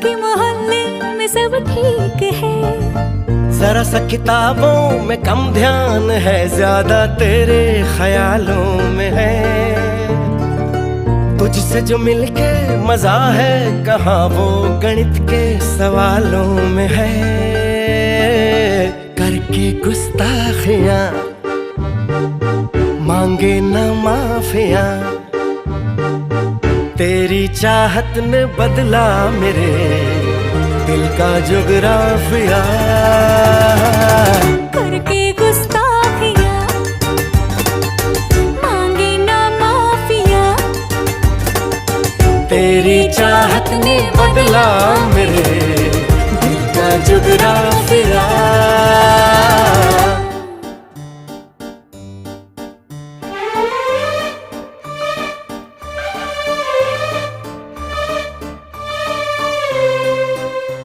बाकी मोहल्ले में सब ठीक है। जरा सा किताबों में कम ध्यान है, ज्यादा तेरे ख्यालों में है। तुझसे जो मिलके मजा है, कहाँ वो गणित के सवालों में है। करके गुस्ताखियां मांगे न माफियां, तेरी चाहत ने बदला मेरे दिल का जुगराफिया। करके गुस्ताखियां मांगे ना माफिया, तेरी चाहत ने बदला मेरे दिल का जुगराफिया।